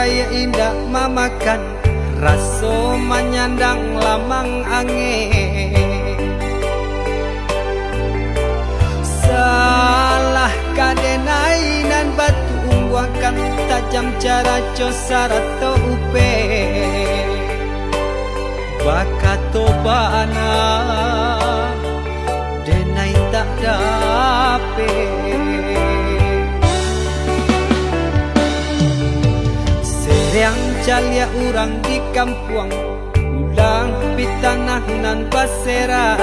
bayi indah mamakan raso menyandang lamang angin. Salah kadenai nan batu umbuakan tajam cara cosara to upe bakato bana denai tak dape. Seriang calia urang di kampung ulang pitanah nan basera.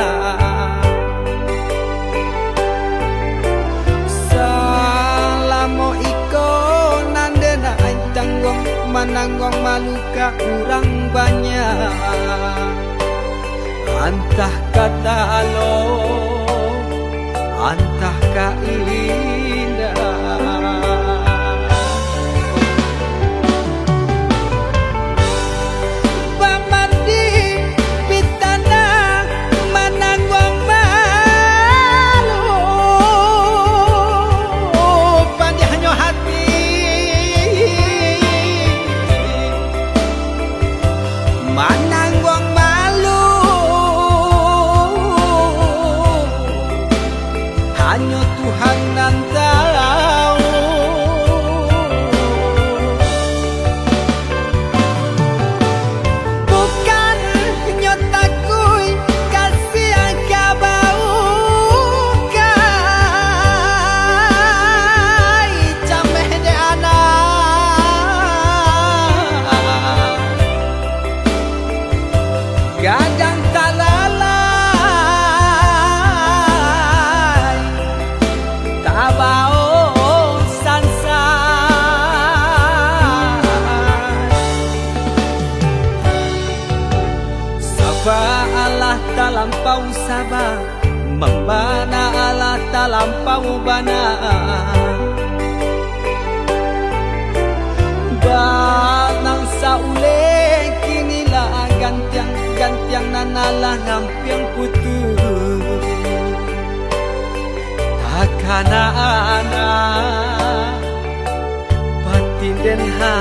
Salamo iko nandena ain tanggong mananggong maluka urang banyak. Antah kata alo, antah ka indah. Hanya Tuhan nan tahu. Bukan nyotakui kasih angka bau kai cameh de anak gadang talala tabao sansa. Sabah Allah talampau sabah, membana Allah talampau bana. Banang saule kinilah gantiang nanalah ngampiang putus. Takana anak batin den ha